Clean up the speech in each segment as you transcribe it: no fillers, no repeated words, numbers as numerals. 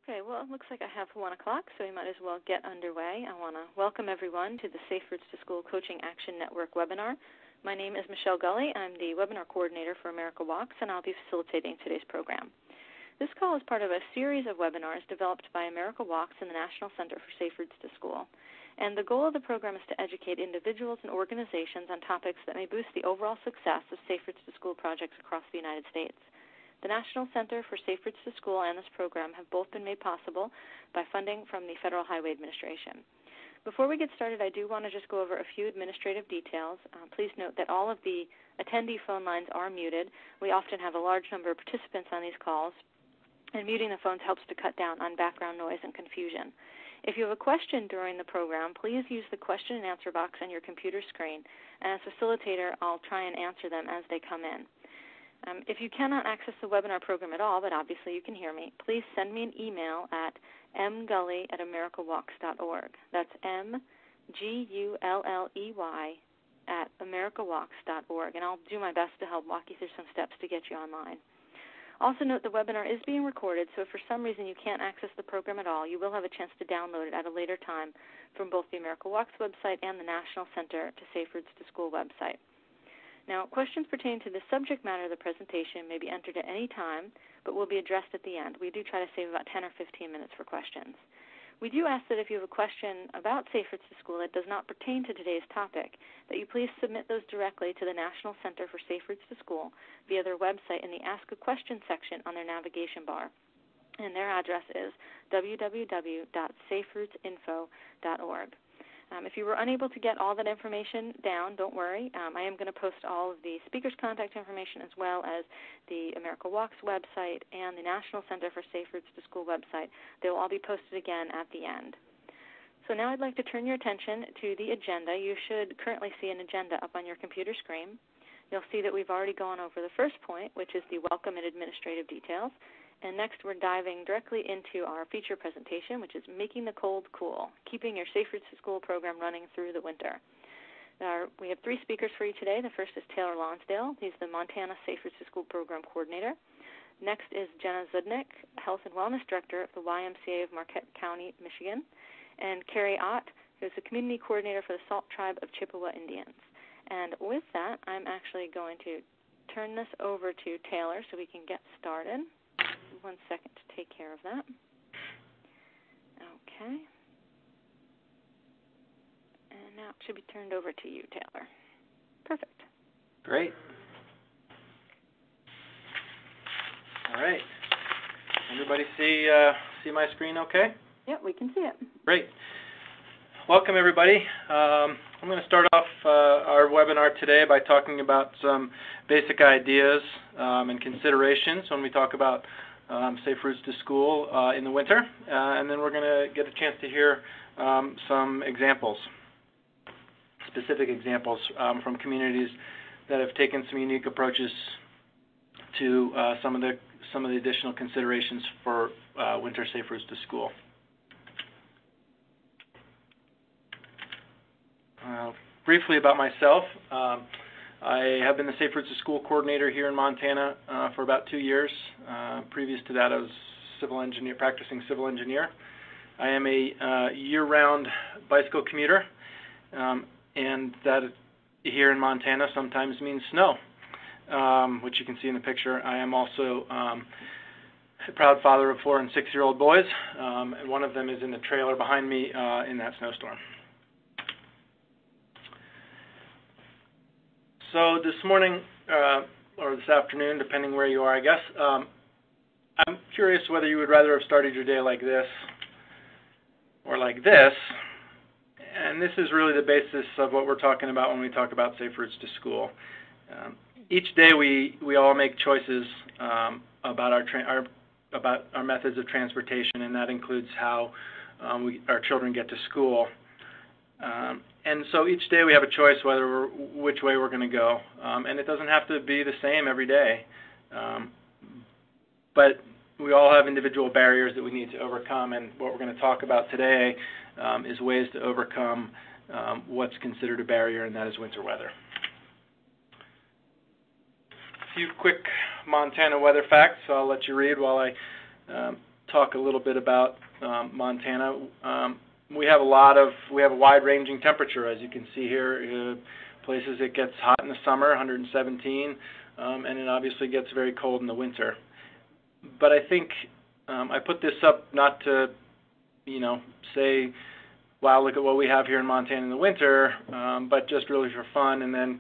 Okay, well, it looks like I have 1 o'clock, so we might as well get underway. I want to welcome everyone to the Safe Routes to School Coaching Action Network webinar. My name is Michelle Gully. I'm the webinar coordinator for America Walks, and I'll be facilitating today's program. This call is part of a series of webinars developed by America Walks and the National Center for Safe Routes to School. And the goal of the program is to educate individuals and organizations on topics that may boost the overall success of Safe Routes to School projects across the United States. The National Center for Safe Routes to School and this program have both been made possible by funding from the Federal Highway Administration. Before we get started, I do want to just go over a few administrative details. Please note that all of the attendee phone lines are muted. We often have a large number of participants on these calls, and muting the phones helps to cut down on background noise and confusion. If you have a question during the program, please use the question and answer box on your computer screen, and as facilitator, I'll try and answer them as they come in. If you cannot access the webinar program at all, but obviously you can hear me, please send me an email at mgully@americawalks.org. That's mgulley@americawalks.org, and I'll do my best to help walk you through some steps to get you online. Also note the webinar is being recorded, so if for some reason you can't access the program at all, you will have a chance to download it at a later time from both the America Walks website and the National Center to Safe Routes to School website. Now, questions pertaining to the subject matter of the presentation may be entered at any time, but will be addressed at the end. We do try to save about 10 or 15 minutes for questions. We do ask that if you have a question about Safe Routes to School that does not pertain to today's topic, that you please submit those directly to the National Center for Safe Routes to School via their website in the Ask a Question section on their navigation bar. And their address is www.saferoutesinfo.org. If you were unable to get all that information down, don't worry. I am going to post all of the speakers' contact information as well as the America Walks website and the National Center for Safe Routes to School website. They will all be posted again at the end. So now I'd like to turn your attention to the agenda. You should currently see an agenda up on your computer screen. You'll see that we've already gone over the first point, which is the welcome and administrative details. And next, we're diving directly into our feature presentation, which is Making the Cold Cool, Keeping Your Safe Routes to School program running through the winter. We have 3 speakers for you today. The first is Taylor Lonsdale. He's the Montana Safe Routes to School program coordinator. Next is Jenna Zudnick, Health and Wellness Director of the YMCA of Marquette County, Michigan. And Carrie Ott, who's the Community Coordinator for the Salt Tribe of Chippewa Indians. And with that, I'm actually going to turn this over to Taylor so we can get started. 1 second to take care of that. Okay. And now it should be turned over to you, Taylor. Perfect. Great. All right. Everybody see my screen okay? Yep, we can see it. Great. Welcome, everybody. I'm going to start off our webinar today by talking about some basic ideas and considerations when we talk about Safe Routes to School in the winter, and then we're going to get a chance to hear some examples, specific examples from communities that have taken some unique approaches to some of the additional considerations for winter Safe Routes to School. Briefly about myself. I have been the Safe Routes to School coordinator here in Montana for about 2 years. Previous to that, I was practicing civil engineer. I am a year-round bicycle commuter, and that here in Montana sometimes means snow, which you can see in the picture. I am also a proud father of 4- and 6-year-old boys, and one of them is in the trailer behind me in that snowstorm. So this morning, or this afternoon, depending where you are, I guess, I'm curious whether you would rather have started your day like this or like this. And this is really the basis of what we're talking about when we talk about Safe Routes to School. Each day we all make choices about our methods of transportation, and that includes how our children get to school. And so each day we have a choice which way we're going to go, and it doesn't have to be the same every day. But we all have individual barriers that we need to overcome, and what we're going to talk about today is ways to overcome what's considered a barrier, and that is winter weather. A few quick Montana weather facts, so I'll let you read while I talk a little bit about Montana. We have a wide-ranging temperature, as you can see here. Places it gets hot in the summer, 117, and it obviously gets very cold in the winter. But I think I put this up not to, say, wow, look at what we have here in Montana in the winter, but just really for fun, and then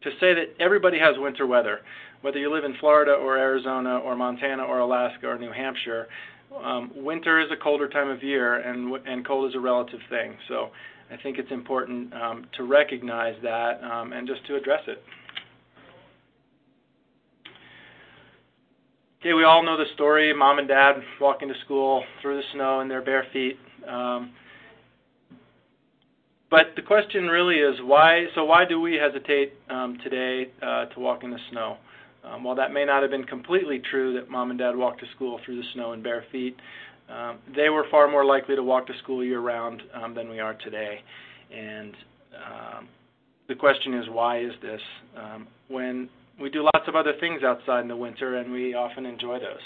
to say that everybody has winter weather. Whether you live in Florida or Arizona or Montana or Alaska or New Hampshire, winter is a colder time of year, and cold is a relative thing. So I think it's important to recognize that and just to address it. Okay, we all know the story, mom and dad walking to school through the snow in their bare feet. But the question really is why do we hesitate today to walk in the snow? While that may not have been completely true that mom and dad walked to school through the snow in bare feet, they were far more likely to walk to school year-round than we are today. And the question is, why is this? When we do lots of other things outside in the winter, and we often enjoy those.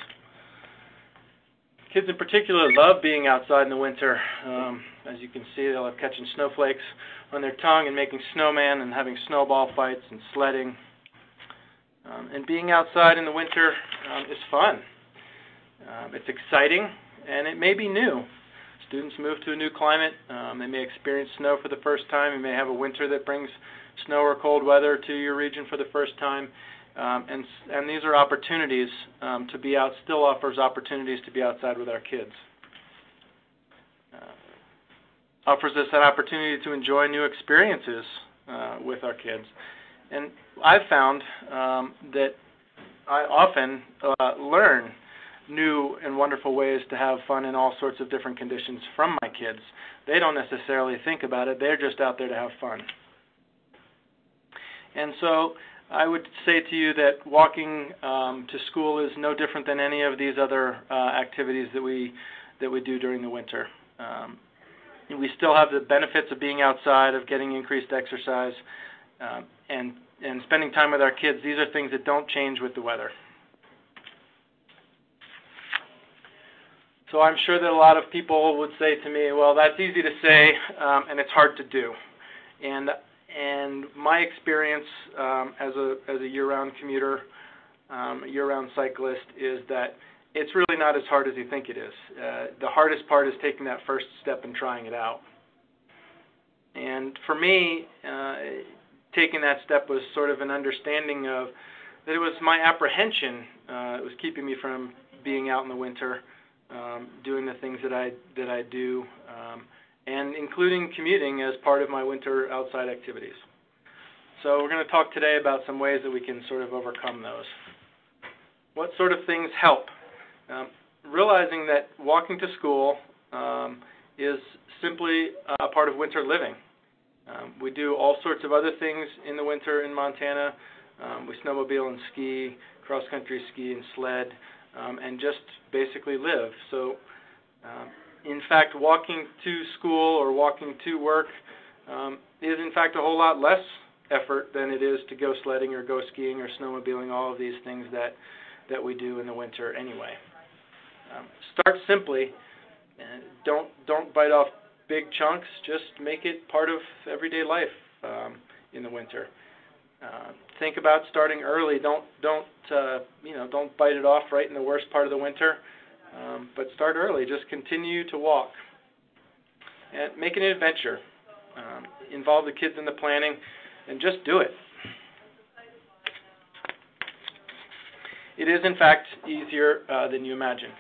Kids in particular love being outside in the winter. As you can see, they love catching snowflakes on their tongue and making snowmen and having snowball fights and sledding. And being outside in the winter is fun. It's exciting, and it may be new. Students move to a new climate. They may experience snow for the first time. You may have a winter that brings snow or cold weather to your region for the first time. And these are opportunities to be out, still offers opportunities to be outside with our kids. Offers us an opportunity to enjoy new experiences with our kids. And I've found that I often learn new and wonderful ways to have fun in all sorts of different conditions from my kids. They don't necessarily think about it. They're just out there to have fun. And so I would say to you that walking to school is no different than any of these other activities that we do during the winter. We still have the benefits of being outside, of getting increased exercise, and spending time with our kids. These are things that don't change with the weather. So I'm sure that a lot of people would say to me, well, that's easy to say, and it's hard to do. And my experience as a year-round commuter, year-round cyclist, is that it's really not as hard as you think it is. The hardest part is taking that first step and trying it out. And for me, taking that step was sort of an understanding of that it was my apprehension. It was keeping me from being out in the winter, doing the things that I do, and including commuting as part of my winter outside activities. So we're going to talk today about some ways that we can sort of overcome those. What sort of things help? Realizing that walking to school is simply a part of winter living. We do all sorts of other things in the winter in Montana. We snowmobile and ski, cross-country ski and sled, and just basically live. So in fact, walking to school or walking to work is in fact a whole lot less effort than it is to go sledding or go skiing or snowmobiling, all of these things that we do in the winter anyway. Start simply. Don't bite off big chunks. Just make it part of everyday life in the winter. Think about starting early. Don't bite it off right in the worst part of the winter. But start early. Just continue to walk. And make it an adventure. Involve the kids in the planning, and just do it. It is, in fact, easier than you imagine.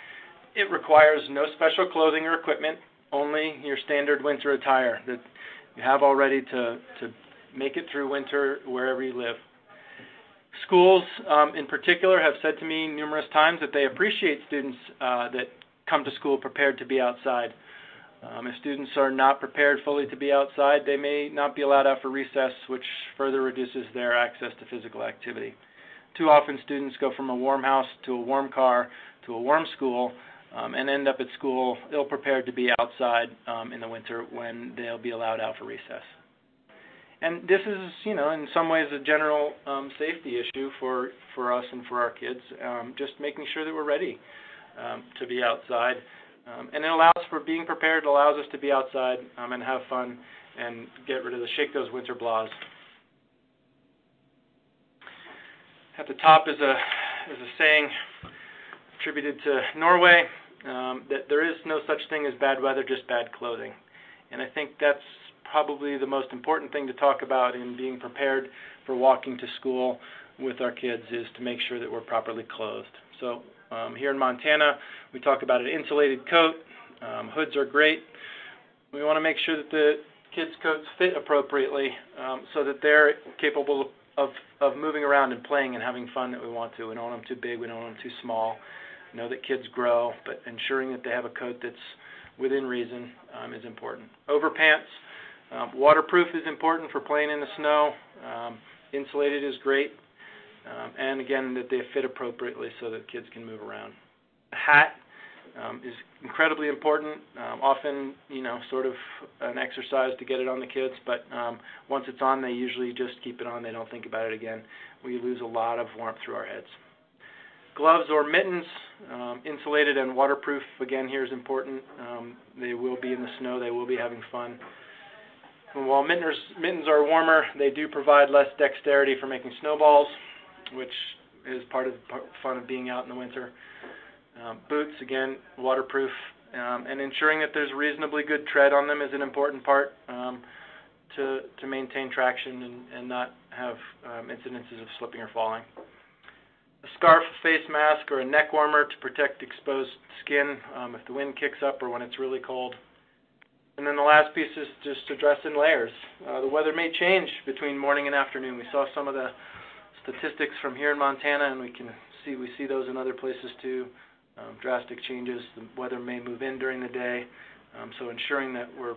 It requires no special clothing or equipment, only your standard winter attire that you have already to make it through winter wherever you live. Schools, in particular, have said to me numerous times that they appreciate students that come to school prepared to be outside. If students are not prepared fully to be outside, they may not be allowed out for recess, which further reduces their access to physical activity. Too often, students go from a warm house to a warm car to a warm school and end up at school ill-prepared to be outside in the winter when they'll be allowed out for recess. And this is, in some ways a general safety issue for us and for our kids, just making sure that we're ready to be outside. And it allows for being prepared. It allows us to be outside and have fun and get rid of shake those winter blahs. At the top is a saying attributed to Norway, that there is no such thing as bad weather, just bad clothing. And I think that's probably the most important thing to talk about in being prepared for walking to school with our kids, is to make sure that we're properly clothed. So here in Montana, we talk about an insulated coat. Hoods are great. We want to make sure that the kids' coats fit appropriately so that they're capable of moving around and playing and having fun that we want to. We don't want them too big, we don't want them too small. We know that kids grow, but ensuring that they have a coat that's within reason is important. Overpants, waterproof is important for playing in the snow. Insulated is great. And again, that they fit appropriately so that kids can move around. A hat is incredibly important. Often, sort of an exercise to get it on the kids, but once it's on, they usually just keep it on. They don't think about it again. We lose a lot of warmth through our heads. Gloves or mittens, insulated and waterproof, again, here is important. They will be in the snow. They will be having fun. And while mittens are warmer, they do provide less dexterity for making snowballs, which is part of the fun of being out in the winter. Boots, again, waterproof, and ensuring that there's reasonably good tread on them is an important part to maintain traction and not have incidences of slipping or falling. A scarf, a face mask, or a neck warmer to protect exposed skin if the wind kicks up or when it's really cold. And then the last piece is just to dress in layers. The weather may change between morning and afternoon. We saw some of the statistics from here in Montana, and we see those in other places too. Drastic changes. The weather may move in during the day, so ensuring that we're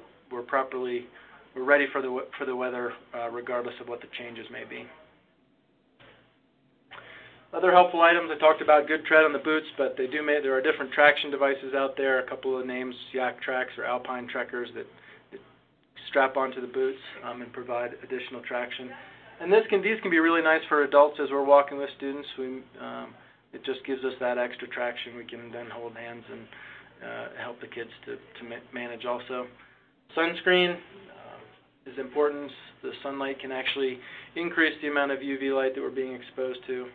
ready for the weather, regardless of what the changes may be. Other helpful items, I talked about good tread on the boots, but there are different traction devices out there. A couple of names, Yak Tracks or Alpine Trekkers, that strap onto the boots and provide additional traction. And these can be really nice for adults as we're walking with students. It just gives us that extra traction. We can then hold hands and help the kids to manage also. Sunscreen is important. The sunlight can actually increase the amount of UV light that we're being exposed to.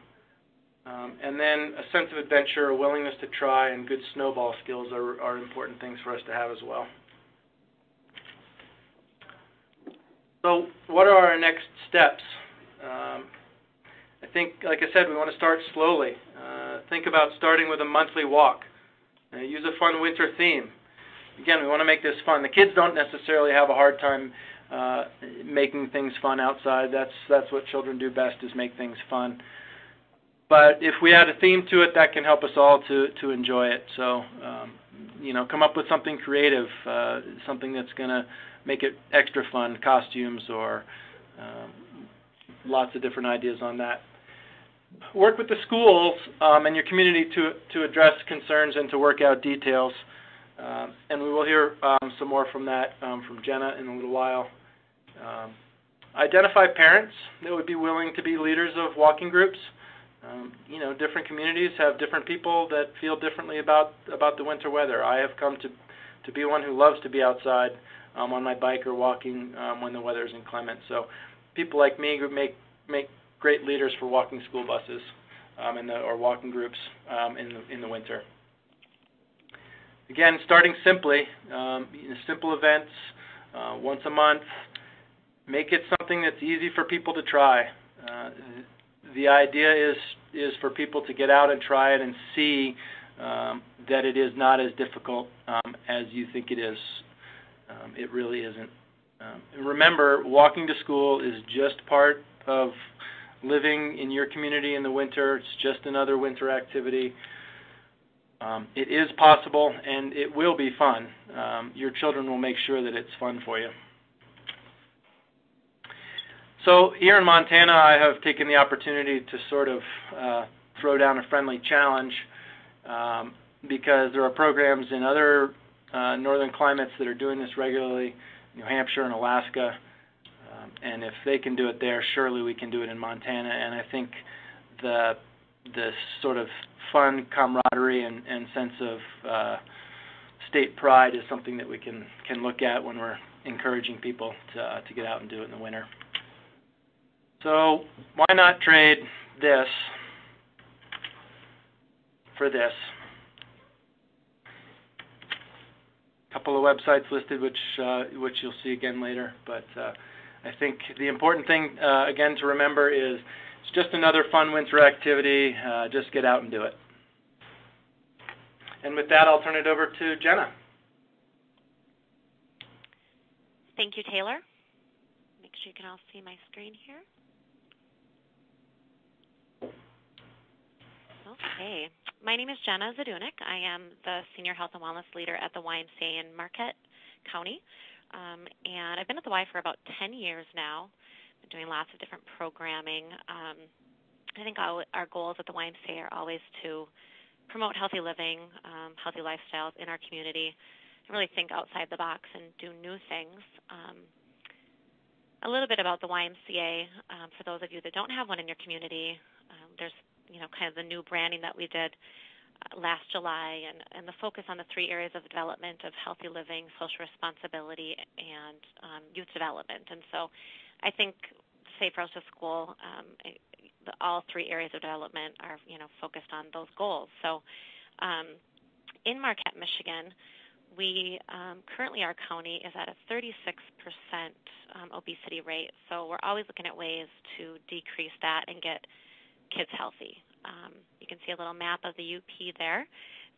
And then a sense of adventure, a willingness to try, and good snowball skills are important things for us to have as well. So what are our next steps? I think, like I said, we want to start slowly. Think about starting with a monthly walk. Use a fun winter theme. Again, we want to make this fun. The kids don't necessarily have a hard time making things fun outside. That's what children do best, is make things fun. But if we add a theme to it, that can help us all to enjoy it. So, come up with something creative, something that's going to make it extra fun, costumes or lots of different ideas on that. Work with the schools and your community to address concerns and to work out details. And we will hear some more from that from Jenna in a little while. Identify parents that would be willing to be leaders of walking groups. Different communities have different people that feel differently about the winter weather. I have come to be one who loves to be outside on my bike or walking when the weather is inclement. So people like me who make great leaders for walking school buses or walking groups in the winter. Again, starting simply, simple events once a month. Make it something that's easy for people to try. The idea is for people to get out and try it and see that it is not as difficult as you think it is. It really isn't. Remember, walking to school is just part of living in your community in the winter. It's just another winter activity. It is possible, and it will be fun. Your children will make sure that it's fun for you. So here in Montana, I have taken the opportunity to sort of throw down a friendly challenge because there are programs in other northern climates that are doing this regularly, New Hampshire and Alaska, and if they can do it there, surely we can do it in Montana. And I think the this sort of fun camaraderie and sense of state pride is something that we can look at when we're encouraging people to get out and do it in the winter. So why not trade this for this? A couple of websites listed, which you'll see again later. But I think the important thing, again, to remember is it's just another fun winter activity. Just get out and do it. And with that, I'll turn it over to Jenna. Thank you, Taylor. Make sure you can all see my screen here. Okay. My name is Jenna Zadunik. I am the Senior Health and Wellness Leader at the YMCA in Marquette County. And I've been at the Y for about 10 years now. Been doing lots of different programming. I think our goals at the YMCA are always to promote healthy living, healthy lifestyles in our community, and really think outside the box and do new things. A little bit about the YMCA, for those of you that don't have one in your community, there's kind of the new branding that we did last July, and the focus on the 3 areas of development of healthy living, social responsibility, and youth development. And so I think Safe Routes to School, all 3 areas of development are focused on those goals. So in Marquette, Michigan, we currently, our county is at a 36% obesity rate. So we're always looking at ways to decrease that and get kids healthy. You can see a little map of the UP there.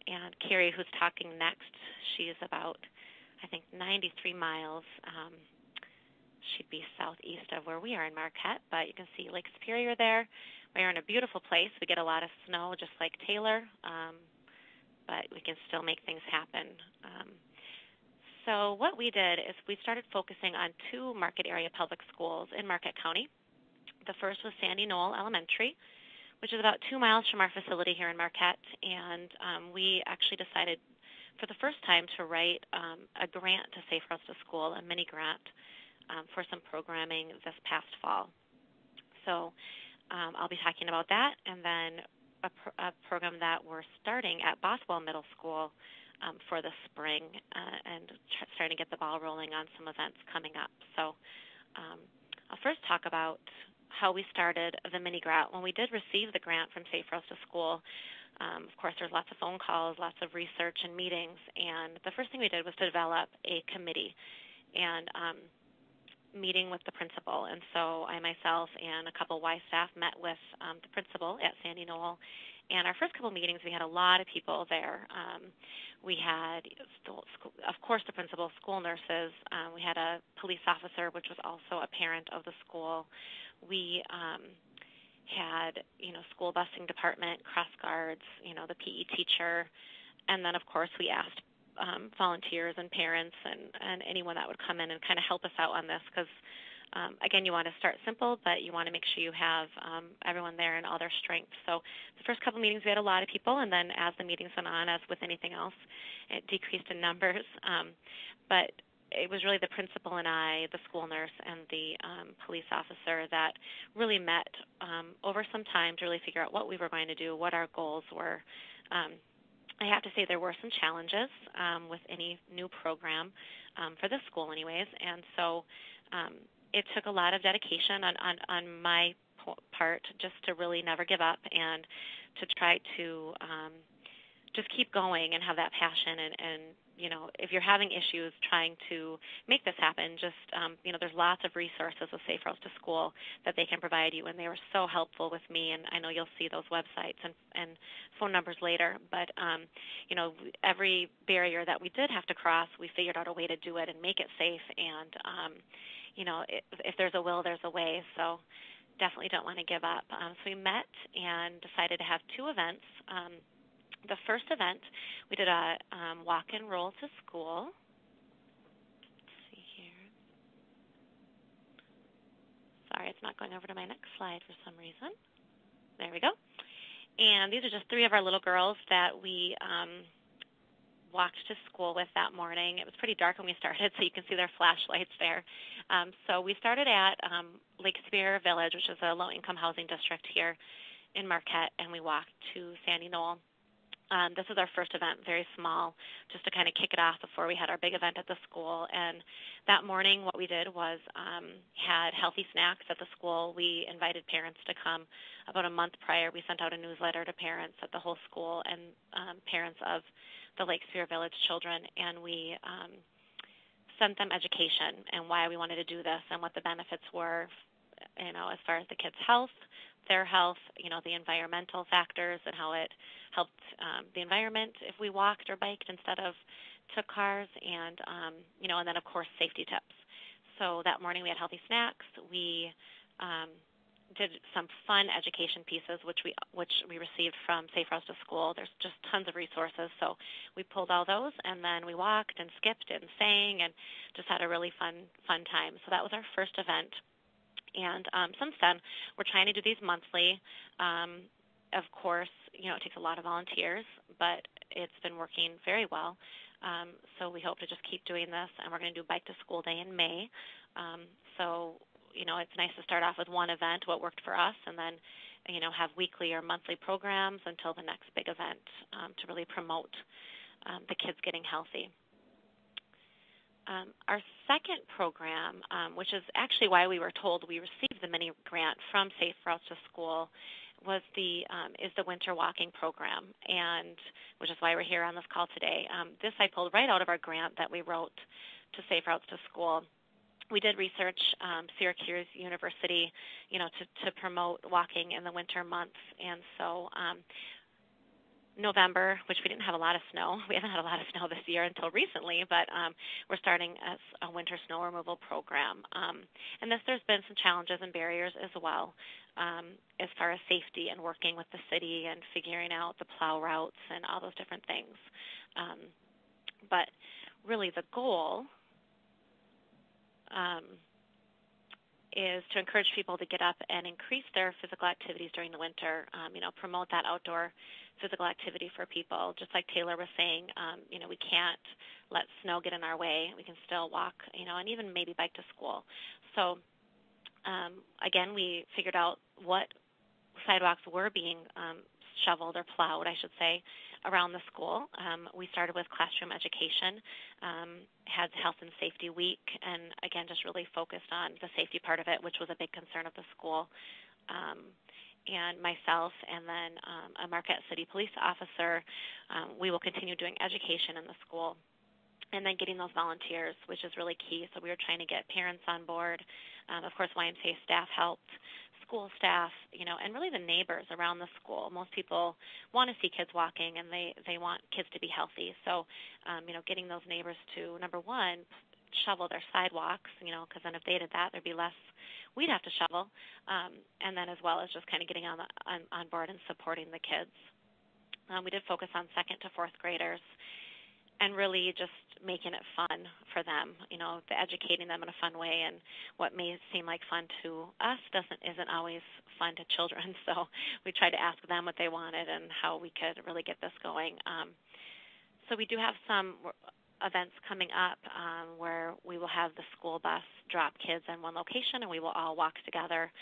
And Carrie, who's talking next, she is about, I think, 93 miles. She'd be southeast of where we are in Marquette, but you can see Lake Superior there. We're in a beautiful place. We get a lot of snow, just like Taylor, but we can still make things happen. So what we did is we started focusing on 2 market area public schools in Marquette County. The first was Sandy Knoll Elementary, which is about 2 miles from our facility here in Marquette, and we actually decided for the first time to write a grant to Safe Routes to School, a mini grant for some programming this past fall. So I'll be talking about that, and then a program that we're starting at Boswell Middle School for the spring and starting to get the ball rolling on some events coming up. So I'll first talk about how we started the mini grant. When we did receive the grant from Safe Routes to School, of course, there's lots of phone calls, lots of research and meetings, and the first thing we did was to develop a committee and meeting with the principal. And so I myself and a couple Y staff met with the principal at Sandy Knoll. And our first couple meetings, we had a lot of people there. We had, of course, the principal, school nurses. We had a police officer, which was also a parent of the school. We had, school busing department, cross guards, the PE teacher. And then, of course, we asked volunteers and parents and anyone that would come in and kind of help us out on this because, again, you want to start simple, but you want to make sure you have everyone there and all their strengths. So the first couple meetings, we had a lot of people, and then as the meetings went on, as with anything else, it decreased in numbers. But it was really the principal and I, the school nurse, and the police officer that really met over some time to really figure out what we were going to do, what our goals were. I have to say there were some challenges with any new program for this school anyways, and so it took a lot of dedication on my part just to really never give up and to try to just keep going and have that passion and if you're having issues trying to make this happen, just, there's lots of resources with Safe Routes to School that they can provide you, and they were so helpful with me, and I know you'll see those websites and phone numbers later, but, every barrier that we did have to cross, we figured out a way to do it and make it safe, and, if there's a will, there's a way, so definitely don't want to give up. So we met and decided to have 2 events. The first event, we did a walk and roll to school. Let's see here. Sorry, it's not going over to my next slide for some reason. There we go. And these are just 3 of our little girls that we walked to school with that morning. It was pretty dark when we started, so you can see their flashlights there. So we started at Lake Superior Village, which is a low-income housing district here in Marquette, and we walked to Sandy Knoll. This was our first event, very small, just to kind of kick it off before we had our big event at the school. And that morning what we did was had healthy snacks at the school. We invited parents to come. About a month prior, we sent out a newsletter to parents at the whole school and parents of the Lake Superior Village children, and we sent them education and why we wanted to do this and what the benefits were, as far as the kids' health, their health, the environmental factors and how it helped the environment if we walked or biked instead of took cars, and and then of course safety tips. So that morning we had healthy snacks. We did some fun education pieces, which we received from Safe Routes to School. There's just tons of resources, so we pulled all those, and then we walked and skipped and sang and just had a really fun time. So that was our first event. And since then, we're trying to do these monthly. Of course, it takes a lot of volunteers, but it's been working very well. So we hope to just keep doing this, and we're going to do Bike to School Day in May. It's nice to start off with one event, what worked for us, and then, have weekly or monthly programs until the next big event to really promote the kids getting healthy. Our second program, which is actually why we were told we received the mini grant from Safe Routes to School, is the winter walking program, and which is why we're here on this call today. This I pulled right out of our grant that we wrote to Safe Routes to School. We did research Syracuse University, to promote walking in the winter months, and so November, which we didn't have a lot of snow. We haven't had a lot of snow this year until recently, but we're starting a winter snow removal program. And there's been some challenges and barriers as well as far as safety and working with the city and figuring out the plow routes and all those different things. But really the goal is to encourage people to get up and increase their physical activities during the winter, promote that outdoor physical activity for people. Just like Taylor was saying, we can't let snow get in our way. We can still walk, and even maybe bike to school. So, again, we figured out what sidewalks were being shoveled or plowed, I should say, around the school. We started with classroom education, had Health and Safety Week, and again, just really focused on the safety part of it, which was a big concern of the school. And myself and then a Marquette City police officer, we will continue doing education in the school and then getting those volunteers, which is really key. So we were trying to get parents on board. Of course, YMCA staff helped, school staff, and really the neighbors around the school. Most people want to see kids walking, and they want kids to be healthy. So, getting those neighbors to, number one, shovel their sidewalks, because then if they did that, there'd be less we'd have to shovel, and then as well as just kind of getting on board and supporting the kids. We did focus on 2nd to 4th graders and really just making it fun for them, educating them in a fun way. And what may seem like fun to us isn't always fun to children. So we tried to ask them what they wanted and how we could really get this going. So we do have some events coming up where we will have the school bus drop kids in one location and we will all walk together.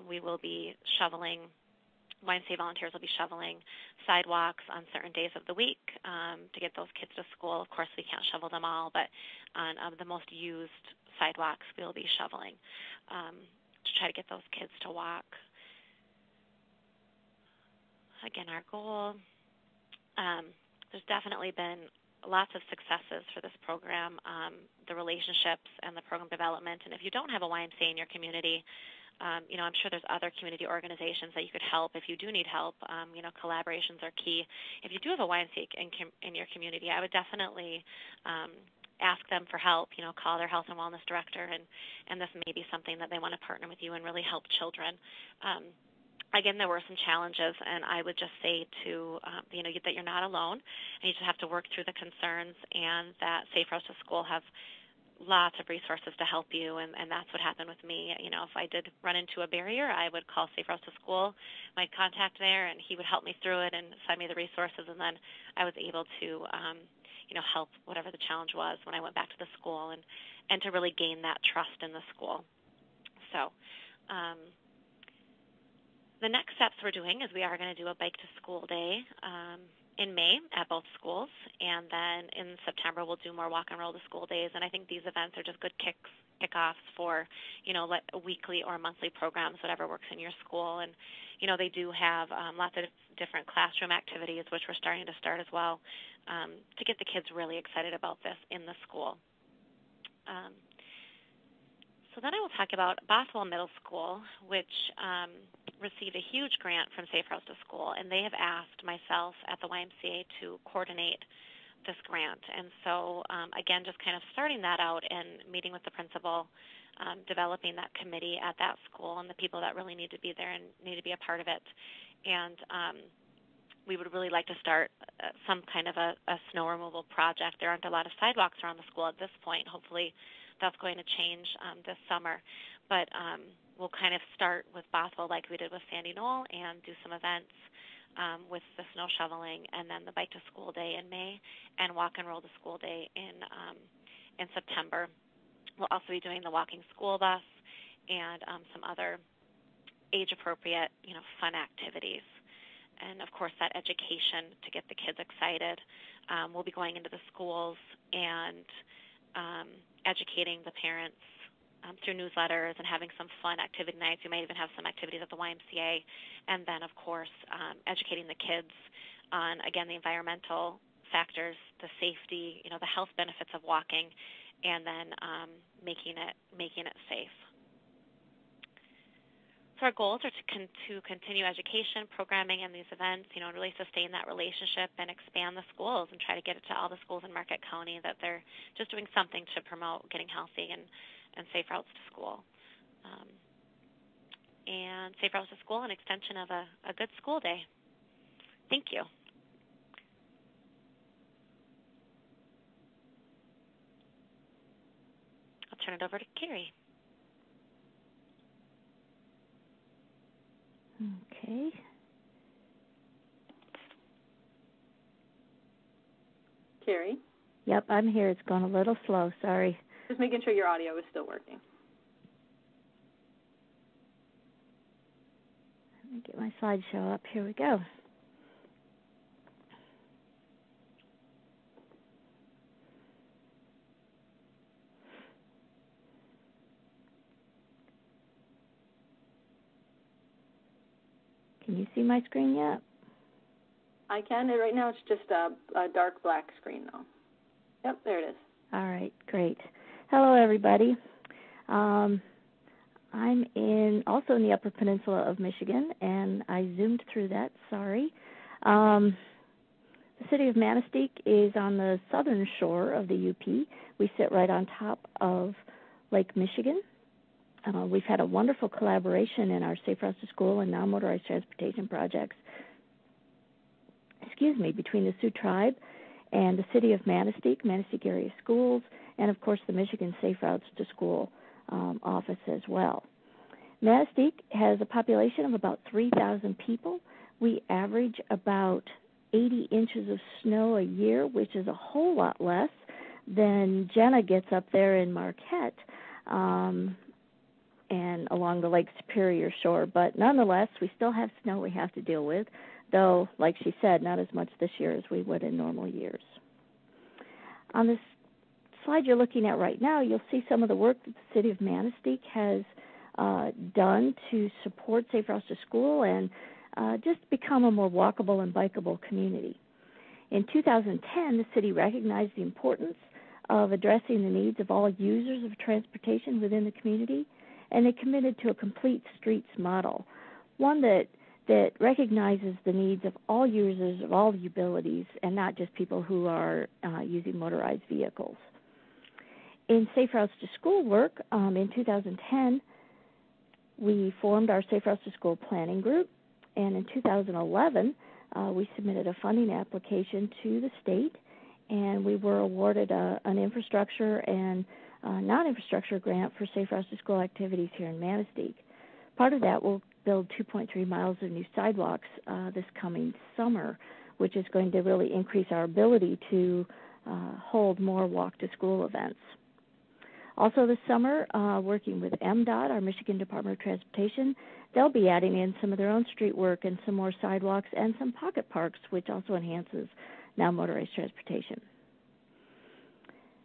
We will be shoveling, YMCA volunteers will be shoveling sidewalks on certain days of the week to get those kids to school. Of course, we can't shovel them all, but on the most used sidewalks, we will be shoveling to try to get those kids to walk. Again, our goal, there's definitely been lots of successes for this program, the relationships and the program development. And if you don't have a YMCA in your community, I'm sure there's other community organizations that you could help if you do need help. Collaborations are key. If you do have a YMCA in your community, I would definitely ask them for help, call their health and wellness director, and this may be something that they want to partner with you and really help children. Again, there were some challenges, and I would just say to, that you're not alone, and you just have to work through the concerns, and that Safe Routes to School have lots of resources to help you, and that's what happened with me. If I did run into a barrier, I would call Safe Routes to School, my contact there, and he would help me through it and send me the resources, and then I was able to, help whatever the challenge was when I went back to the school and to really gain that trust in the school. So, the next steps we're doing is we are going to do a Bike to School Day in May at both schools, and then in September we'll do more Walk and Roll to School days. And I think these events are just good kickoffs for, weekly or monthly programs, whatever works in your school. And, they do have lots of different classroom activities, which we're starting to start as well, to get the kids really excited about this in the school. So then I will talk about Bothwell Middle School, which received a huge grant from Safe Routes to School, and they have asked myself at the YMCA to coordinate this grant. And so, again, just kind of starting that out and meeting with the principal, developing that committee at that school and the people that really need to be there and need to be a part of it. And we would really like to start some kind of a snow removal project. There aren't a lot of sidewalks around the school at this point. Hopefully that's going to change this summer. But we'll kind of start with Bothwell like we did with Sandy Knoll and do some events with the snow shoveling, and then the Bike to School Day in May and Walk and Roll to School Day in September. We'll also be doing the walking school bus and some other age-appropriate, fun activities. And, of course, that education to get the kids excited. We'll be going into the schools and educating the parents through newsletters and having some fun activity nights. We might even have some activities at the YMCA. And then, of course, educating the kids on, again, the environmental factors, the safety, the health benefits of walking, and then making it safe. So our goals are to continue education, programming, and these events, and really sustain that relationship and expand the schools and try to get it to all the schools in Marquette County that they're just doing something to promote getting healthy and safe routes to school. And Safe Routes to School, an extension of a good school day. Thank you. I'll turn it over to Carrie. Okay. Carrie? Yep, I'm here. It's going a little slow. Sorry. Just making sure your audio is still working. Let me get my slideshow up. Here we go. Can you see my screen yet? I can. Right now it's just a dark black screen, though. Yep, there it is. All right, great. Hello, everybody. I'm also in the Upper Peninsula of Michigan, and I zoomed through that. Sorry. The city of Manistee is on the southern shore of the UP. We sit right on top of Lake Michigan. We've had a wonderful collaboration in our Safe Routes to School and non-motorized transportation projects, between the Sioux Tribe and the city of Manistee area schools, and of course the Michigan Safe Routes to School office as well. Manistee has a population of about 3,000 people. We average about 80 inches of snow a year, which is a whole lot less than Jenna gets up there in Marquette and along the Lake Superior shore. But nonetheless, we still have snow we have to deal with, though, like she said, not as much this year as we would in normal years. On this slide you're looking at right now, you'll see some of the work that the city of Manistee has done to support Safe Routes to School and just become a more walkable and bikeable community. In 2010, the city recognized the importance of addressing the needs of all users of transportation within the community, and they committed to a complete streets model, one that recognizes the needs of all users of all abilities and not just people who are using motorized vehicles. In Safe Routes to School work, in 2010, we formed our Safe Routes to School planning group, and in 2011, we submitted a funding application to the state, and we were awarded an infrastructure and non-infrastructure grant for Safe Routes to School activities here in Manistee. Part of that will build 2.3 miles of new sidewalks this coming summer, which is going to really increase our ability to hold more walk-to-school events. Also this summer, working with MDOT, our Michigan Department of Transportation, they'll be adding in some of their own street work and some more sidewalks and some pocket parks, which also enhances non-motorized transportation.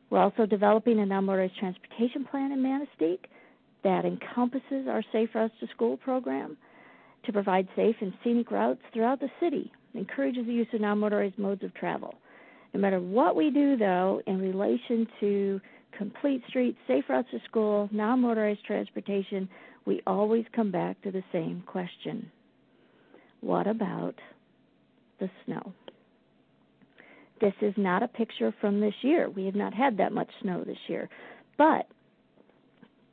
We're also developing a non-motorized transportation plan in Manistee that encompasses our Safe Routes to School program to provide safe and scenic routes throughout the city. It encourages the use of non-motorized modes of travel. No matter what we do, though, in relation to complete streets, safe routes to school, non-motorized transportation, we always come back to the same question. What about the snow? This is not a picture from this year. We have not had that much snow this year. But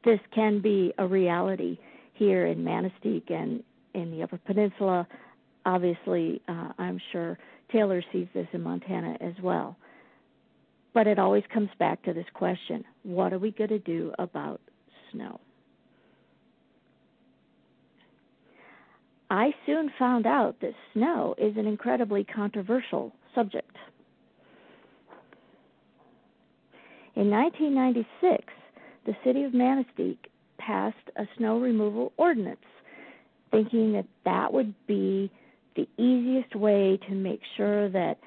this can be a reality here in Manistee and in the Upper Peninsula. Obviously, I'm sure Taylor sees this in Montana as well. But it always comes back to this question, what are we going to do about snow? I soon found out that snow is an incredibly controversial subject. In 1996, the city of Manistee passed a snow removal ordinance, thinking that that would be the easiest way to make sure that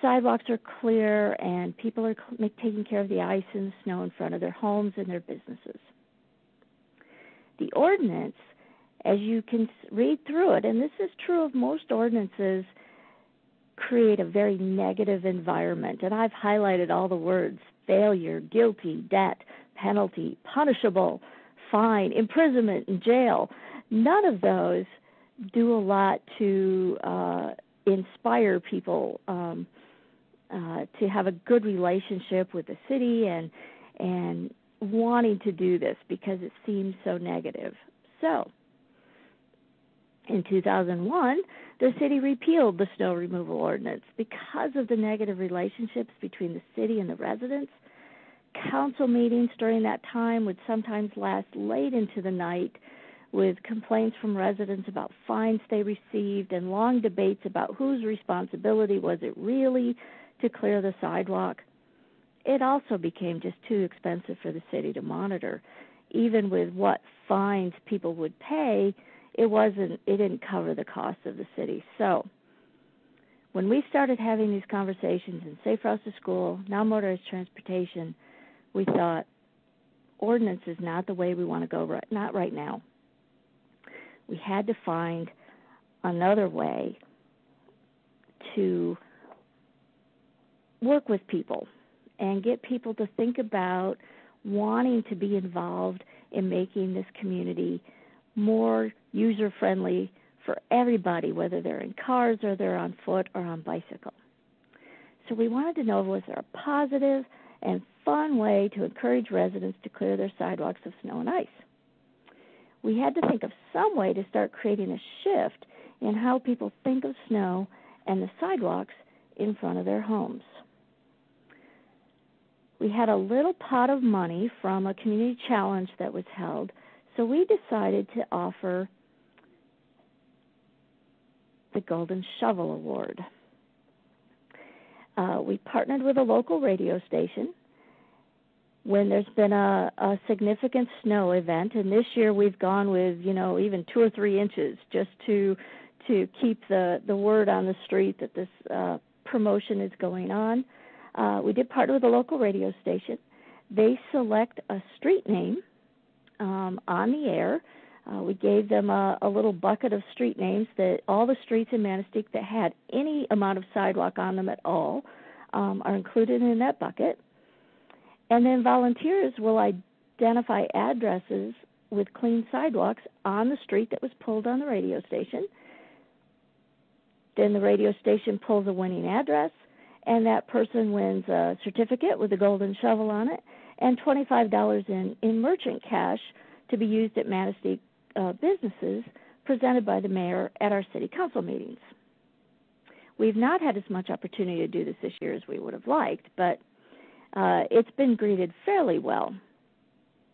sidewalks are clear and people are taking care of the ice and the snow in front of their homes and their businesses. The ordinance, as you can read through it, and this is true of most ordinances, create a very negative environment. And I've highlighted all the words: failure, guilty, debt, penalty, punishable, fine, imprisonment, and jail. None of those do a lot to inspire people to have a good relationship with the city and wanting to do this because it seems so negative. So, in 2001, the city repealed the snow removal ordinance because of the negative relationships between the city and the residents. Council meetings during that time would sometimes last late into the night with complaints from residents about fines they received and long debates about whose responsibility was it really to clear the sidewalk. It also became just too expensive for the city to monitor. Even with what fines people would pay, it didn't cover the cost of the city. So when we started having these conversations in Safe Routes to School, non-motorized transportation, we thought ordinance is not the way we want to go, not right now. We had to find another way to work with people and get people to think about wanting to be involved in making this community more user-friendly for everybody, whether they're in cars or they're on foot or on bicycle. So we wanted to know, was there a positive and fun way to encourage residents to clear their sidewalks of snow and ice? We had to think of some way to start creating a shift in how people think of snow and the sidewalks in front of their homes. We had a little pot of money from a community challenge that was held, so we decided to offer the Golden Shovel Award. We partnered with a local radio station when there's been a significant snow event, and this year we've gone with, even 2 or 3 inches just to keep the word on the street that this promotion is going on. We did partner with a local radio station. They select a street name on the air. We gave them a little bucket of street names, that all the streets in Manistee that had any amount of sidewalk on them at all are included in that bucket. And then volunteers will identify addresses with clean sidewalks on the street that was pulled on the radio station. Then the radio station pulls a winning address, and that person wins a certificate with a golden shovel on it and $25 in merchant cash to be used at Manistee businesses, presented by the mayor at our city council meetings. We've not had as much opportunity to do this year as we would have liked, but it's been greeted fairly well.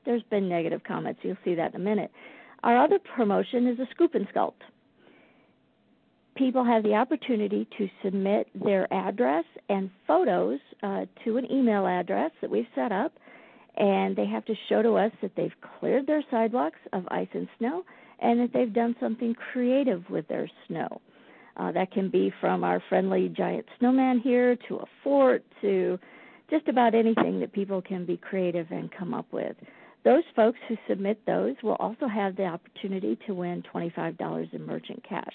There's been negative comments. You'll see that in a minute. Our other promotion is a scoop and sculpt. People have the opportunity to submit their address and photos to an email address that we've set up, and they have to show to us that they've cleared their sidewalks of ice and snow and that they've done something creative with their snow. That can be from our friendly giant snowman here to a fort to just about anything that people can be creative and come up with. Those folks who submit those will also have the opportunity to win $25 in merchant cash.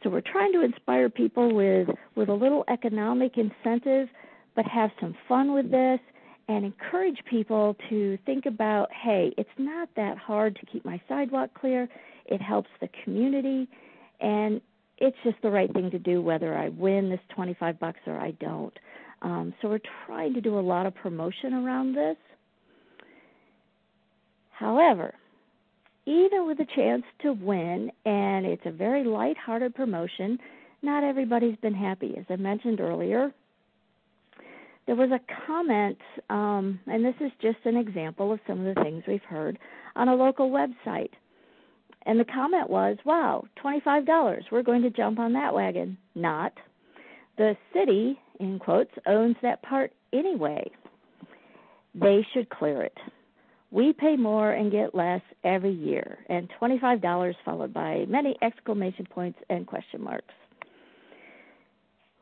So we're trying to inspire people with a little economic incentive, but have some fun with this and encourage people to think about, hey, it's not that hard to keep my sidewalk clear. It helps the community, and it's just the right thing to do whether I win this $25 or I don't. So we're trying to do a lot of promotion around this. However, even with a chance to win, and it's a very lighthearted promotion, not everybody's been happy. As I mentioned earlier, there was a comment, and this is just an example of some of the things we've heard on a local website. And the comment was, wow, $25, we're going to jump on that wagon. Not. The city, in quotes, owns that part anyway. They should clear it. We pay more and get less every year, and $25 followed by many exclamation points and question marks.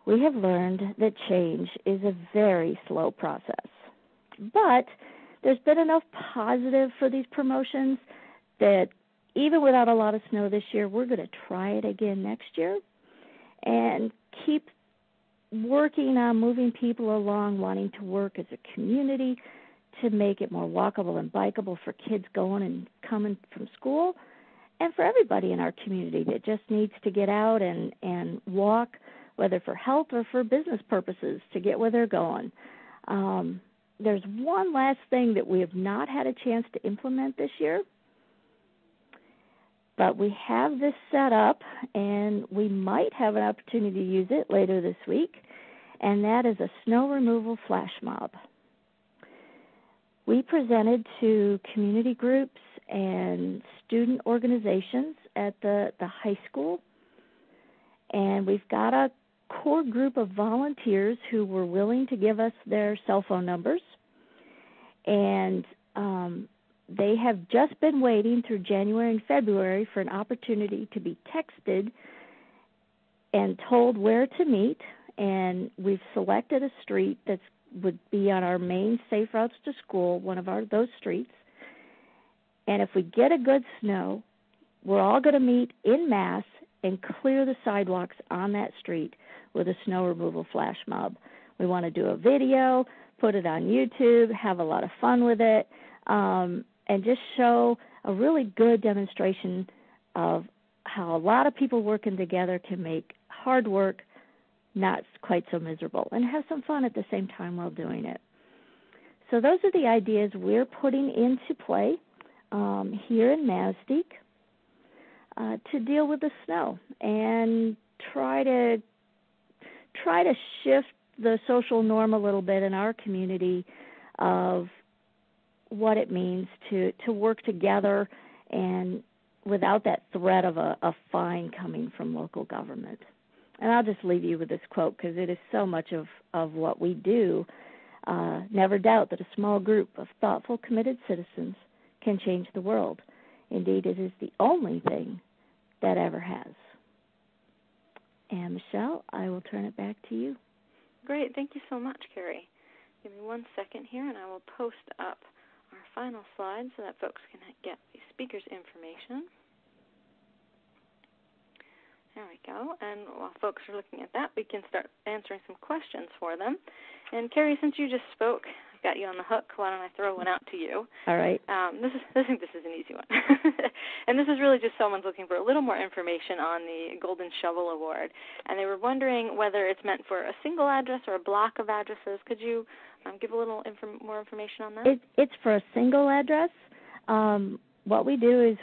We have learned that change is a very slow process, but there's been enough positive for these promotions that even without a lot of snow this year, we're going to try it again next year and keep working on moving people along, wanting to work as a community to make it more walkable and bikeable for kids going and coming from school, and for everybody in our community that just needs to get out and walk, whether for health or for business purposes, to get where they're going. There's one last thing that we have not had a chance to implement this year, but we have this set up, and we might have an opportunity to use it later this week, and that is a snow removal flash mob. We presented to community groups and student organizations at the high school, and we've got a core group of volunteers who were willing to give us their cell phone numbers, and they have just been waiting through January and February for an opportunity to be texted and told where to meet, and we've selected a street that would be on our main Safe Routes to School, one of those streets, and if we get a good snow, we're all going to meet en masse and clear the sidewalks on that street with a snow removal flash mob. We want to do a video, put it on YouTube, have a lot of fun with it, and just show a really good demonstration of how a lot of people working together can make hard work not quite so miserable and have some fun at the same time while doing it. So those are the ideas we're putting into play here in Mazdik to deal with the snow and try to shift the social norm a little bit in our community of what it means to work together and without that threat of a fine coming from local government. And I'll just leave you with this quote because it is so much of what we do. Never doubt that a small group of thoughtful, committed citizens can change the world. Indeed, it is the only thing that ever has. And Michelle, I will turn it back to you. Great. Thank you so much, Carrie. Give me 1 second here, and I will post up our final slide so that folks can get the speaker's information. There we go. And while folks are looking at that, we can start answering some questions for them. And Carrie, since you just spoke, I've got you on the hook. Why don't I throw one out to you? All right. I think this is an easy one. And this is really just someone's looking for a little more information on the Golden Shovel Award. And they were wondering whether it's meant for a single address or a block of addresses. Could you give a little more information on that? It's for a single address. What we do is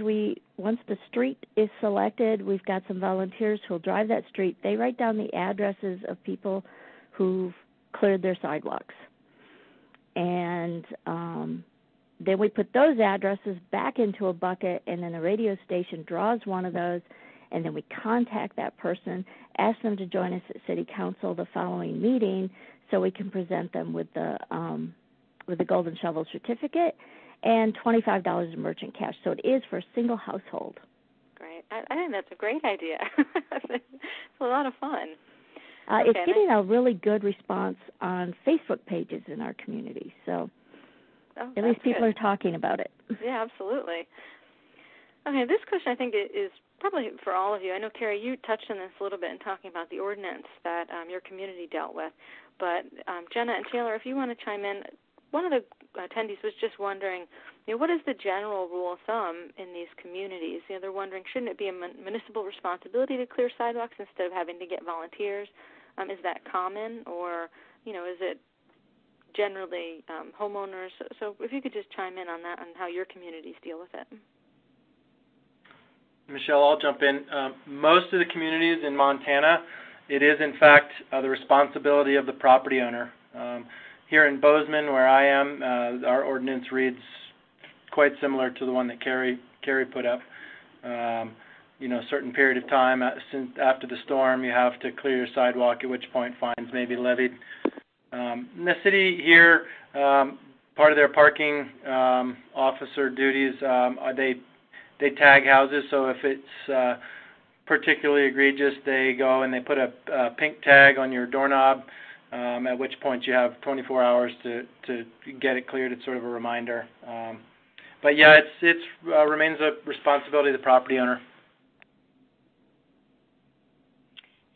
once the street is selected, we've got some volunteers who will drive that street. They write down the addresses of people who've cleared their sidewalks. And then we put those addresses back into a bucket, and then the radio station draws one of those, and then we contact that person, ask them to join us at City Council the following meeting so we can present them with the with a Golden Shovel certificate and $25 in merchant cash. So it is for a single household. Great. I think that's a great idea. It's a lot of fun. It's getting a really good response on Facebook pages in our community. So at least people are talking about it. Yeah, absolutely. Okay, this question I think is probably for all of you. I know, Carrie, you touched on this a little bit in talking about the ordinance that your community dealt with. But Jenna and Taylor, if you want to chime in, one of the attendees was just wondering, what is the general rule of thumb in these communities? They're wondering, shouldn't it be a municipal responsibility to clear sidewalks instead of having to get volunteers? Is that common, or, is it generally homeowners? So if you could just chime in on that, on how your communities deal with it. Michelle, I'll jump in. Most of the communities in Montana, it is, in fact, the responsibility of the property owner. Here in Bozeman, where I am, our ordinance reads quite similar to the one that Carrie put up. A certain period of time after the storm, you have to clear your sidewalk, at which point fines may be levied. In the city here, part of their parking officer duties, they tag houses, so if it's particularly egregious, they go and they put a pink tag on your doorknob, at which point you have 24 hours to get it cleared. It's sort of a reminder. But yeah, it remains a responsibility of the property owner.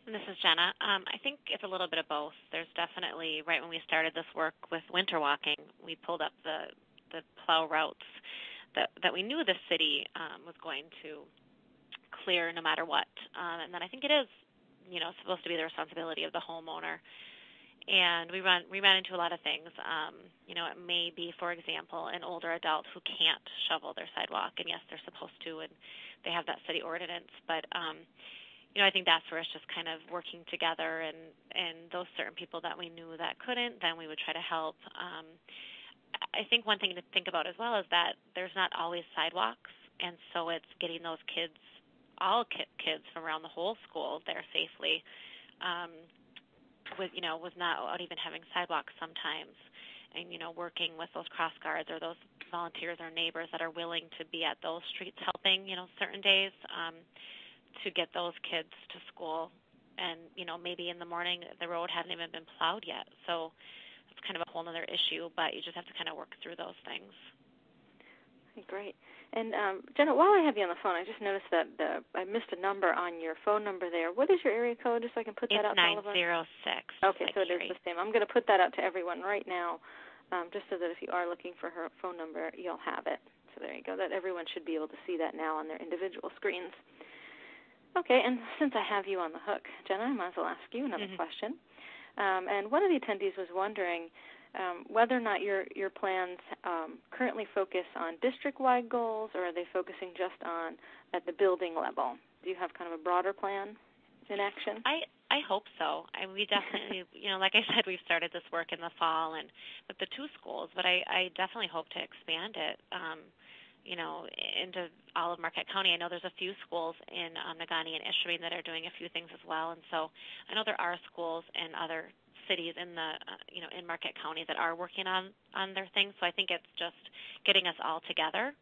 And this is Jenna. I think it's a little bit of both. There's definitely, right when we started this work with winter walking, we pulled up the plow routes that we knew the city was going to clear no matter what. And then I think it is, supposed to be the responsibility of the homeowner. And we ran into a lot of things. It may be, for example, an older adult who can't shovel their sidewalk, and yes, they're supposed to, and they have that city ordinance. But I think that's where it's just kind of working together, and those certain people that we knew that couldn't, then we would try to help. I think one thing to think about as well is that there's not always sidewalks, and so it's getting those kids, all kids from around the whole school there safely, with not out even having sidewalks sometimes, and working with those cross guards or those volunteers or neighbors that are willing to be at those streets helping, certain days to get those kids to school, and maybe in the morning the road hadn't even been plowed yet, so it's kind of a whole other issue, but you just have to kind of work through those things. Great. And Jenna, while I have you on the phone, I just noticed that I missed a number on your phone number there. What is your area code, just so I can put that out to all of us? It's 906. Okay, so it is the same. I'm going to put that out to everyone right now, just so that if you are looking for her phone number, you'll have it. So there you go. That everyone should be able to see that now on their individual screens. Okay, and since I have you on the hook, Jenna, I might as well ask you another question. And one of the attendees was wondering whether or not your plans currently focus on district-wide goals, or are they focusing just on at the building level? Do you have kind of a broader plan in action? I hope so. We definitely, like I said, we've started this work in the fall and with the two schools, but I definitely hope to expand it, into all of Marquette County. I know there's a few schools in Negaunee and Ishpeming that are doing a few things as well, and so I know there are schools in other cities in the in Marquette County that are working on their things. So I think it's just getting us all together,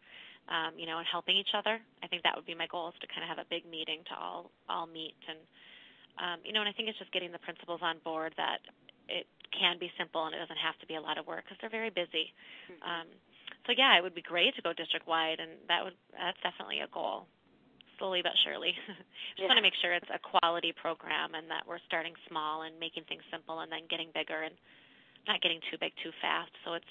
and helping each other. I think that would be my goal, is to kind of have a big meeting to all meet, and and I think it's just getting the principals on board that it can be simple and it doesn't have to be a lot of work, because they're very busy. So yeah, it would be great to go district-wide, and that's definitely a goal, slowly but surely. Just want to make sure it's a quality program and that we're starting small and making things simple and then getting bigger and not getting too big too fast, so it's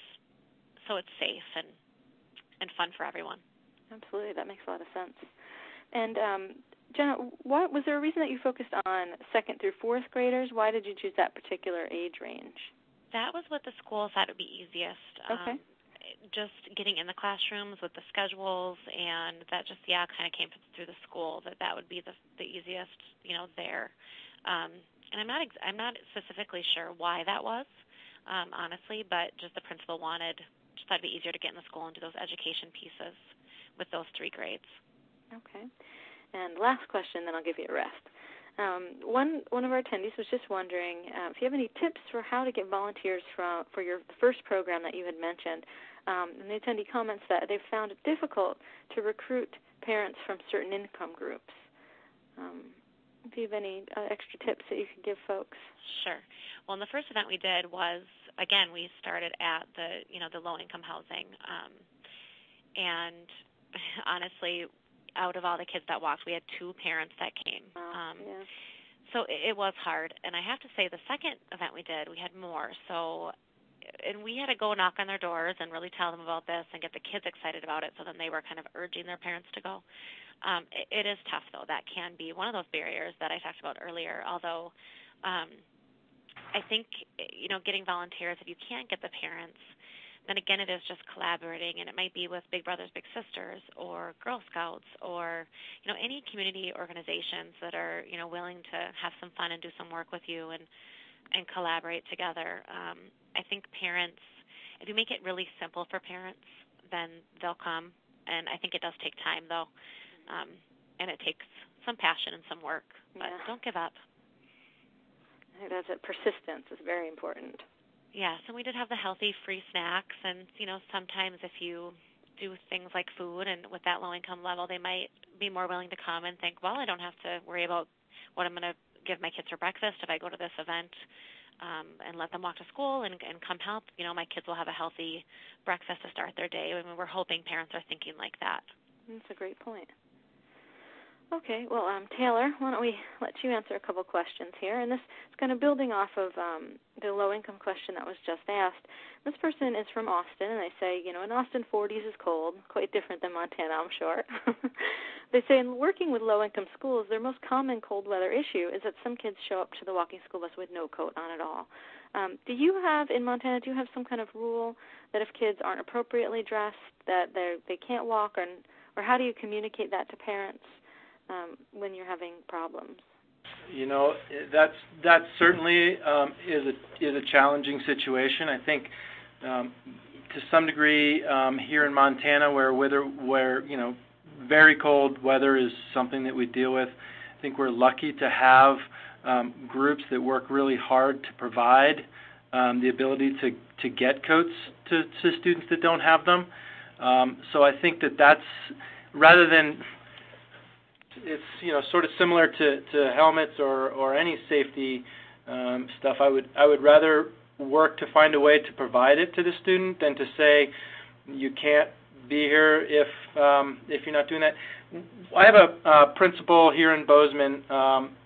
safe and fun for everyone. Absolutely, that makes a lot of sense. And Jenna, was there a reason that you focused on 2nd through 4th graders? Why did you choose that particular age range? That was what the school thought would be easiest. Okay. Just getting in the classrooms with the schedules, and that just kind of came through the school that would be the easiest there. And I'm not specifically sure why that was, honestly, but just the principal just thought it'd be easier to get in the school and do those education pieces with those 3 grades. Okay. And last question, then I'll give you a rest. One of our attendees was just wondering if you have any tips for how to get volunteers for the first program that you had mentioned. And the attendee comments that they've found it difficult to recruit parents from certain income groups. Do you have any extra tips that you could give folks? Sure. Well, the first event we did was, again, we started at the low-income housing, and honestly, out of all the kids that walked, we had 2 parents that came. Yeah. So it was hard, and I have to say the second event we did, we had more. And we had to go knock on their doors and really tell them about this and get the kids excited about it, so then they were kind of urging their parents to go. It is tough, though. That can be one of those barriers that I talked about earlier, although I think, getting volunteers, if you can't get the parents, then again it is just collaborating, and it might be with Big Brothers Big Sisters or Girl Scouts or any community organizations that are willing to have some fun and do some work with you and collaborate together. I think parents, if you make it really simple for parents, then they'll come, and I think it does take time, though, and it takes some passion and some work, but don't give up. I think that's it. Persistence is very important. Yes, and we did have the healthy free snacks, and sometimes if you do things like food, and with that low-income level, they might be more willing to come and think, well, I don't have to worry about what I'm going to give my kids for breakfast if I go to this event, and let them walk to school and come help. My kids will have a healthy breakfast to start their day. I mean, we're hoping parents are thinking like that. That's a great point. Okay, well, Taylor, why don't we let you answer a couple questions here? And this is kind of building off of the low-income question that was just asked. This person is from Austin, and they say, in Austin, 40s is cold, quite different than Montana, I'm sure. They say in working with low-income schools, their most common cold weather issue is that some kids show up to the walking school bus with no coat on at all. Do you have, in Montana, some kind of rule that if kids aren't appropriately dressed, that they can't walk, or how do you communicate that to parents when you're having problems? That certainly is a challenging situation. I think to some degree here in Montana, where very cold weather is something that we deal with, I think we're lucky to have groups that work really hard to provide the ability to get coats to students that don't have them. So I think that's rather than it's sort of similar to helmets or any safety stuff. I would rather work to find a way to provide it to the student than to say you can't be here if you're not doing that. I have a principal here in Bozeman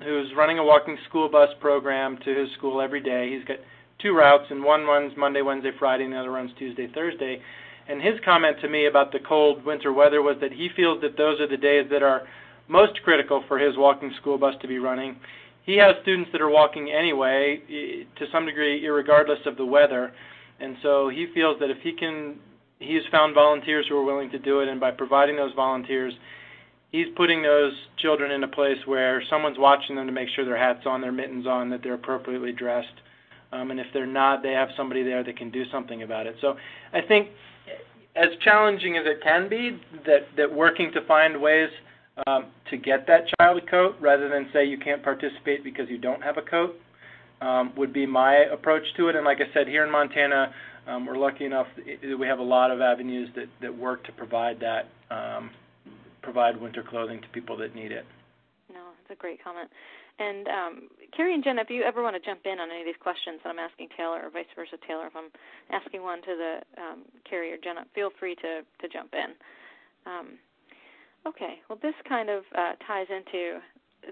who's running a walking school bus program to his school every day. He's got 2 routes, and one runs Monday, Wednesday, Friday, and the other runs Tuesday, Thursday. And his comment to me about the cold winter weather was that he feels that those are the days that are most critical for his walking school bus to be running. He has students that are walking anyway, to some degree, irregardless of the weather. And so he feels that if he's found volunteers who are willing to do it, and by providing those volunteers, he's putting those children in a place where someone's watching them to make sure their hat's on, their mittens on, that they're appropriately dressed. And if they're not, they have somebody there that can do something about it. So I think, as challenging as it can be, that working to find ways to get that child a coat rather than say you can't participate because you don't have a coat would be my approach to it. And like I said, here in Montana, we're lucky enough that we have a lot of avenues that work to provide that, provide winter clothing to people that need it. No, that's a great comment. And Carrie and Jen, if you ever want to jump in on any of these questions that I'm asking Taylor, or vice versa, Taylor, if I'm asking one to the Carrie or Jen, feel free to jump in. Okay, well, this kind of ties into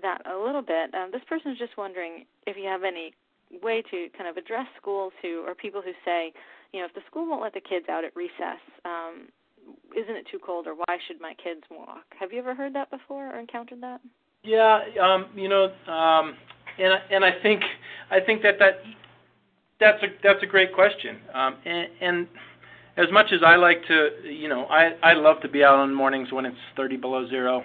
that a little bit. This person is just wondering if you have any way to kind of address schools or people who say, if the school won't let the kids out at recess, isn't it too cold, or why should my kids walk? Have you ever heard that before or encountered that? Yeah, and I think that's a great question. And as much as I like to, I love to be out on mornings when it's 30 below zero,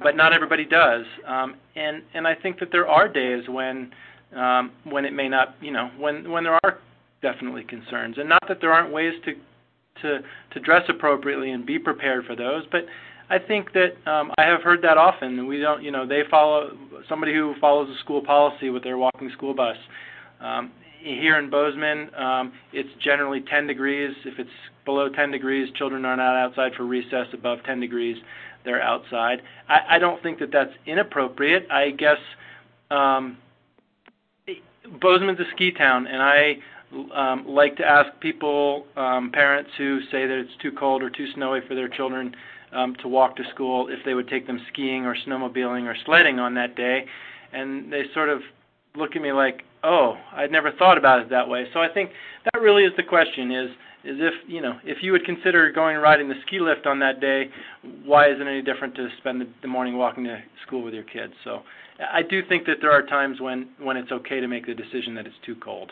but not everybody does. And I think that there are days when it may not, when there are definitely concerns, and not that there aren't ways to dress appropriately and be prepared for those, but I think that I have heard that often. We don't, they follow somebody who follows a school policy with their walking school bus. Here in Bozeman, it's generally 10 degrees. If it's below 10 degrees, children are not outside for recess. Above 10 degrees, they're outside. I don't think that that's inappropriate. I guess Bozeman's a ski town, and I like to ask people, parents who say that it's too cold or too snowy for their children to walk to school, if they would take them skiing or snowmobiling or sledding on that day. And they sort of look at me like, oh, I'd never thought about it that way. So I think that really is the question, is if you would consider going and riding the ski lift on that day, why is it any different to spend the morning walking to school with your kids? So I do think that there are times when it's okay to make the decision that it's too cold.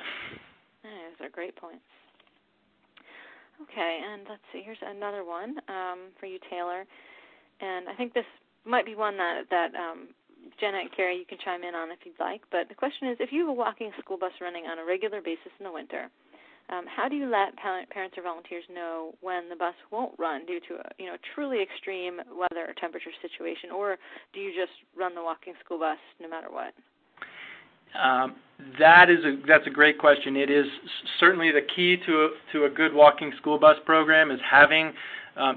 Those are great points. Okay, and let's see, here's another one for you, Taylor. And I think this might be one that Jenna and Carrie, you can chime in on if you'd like. But the question is, if you have a walking school bus running on a regular basis in the winter, how do you let parents or volunteers know when the bus won't run due to a truly extreme weather or temperature situation, or do you just run the walking school bus no matter what? That's a great question. It is certainly the key to a good walking school bus program is having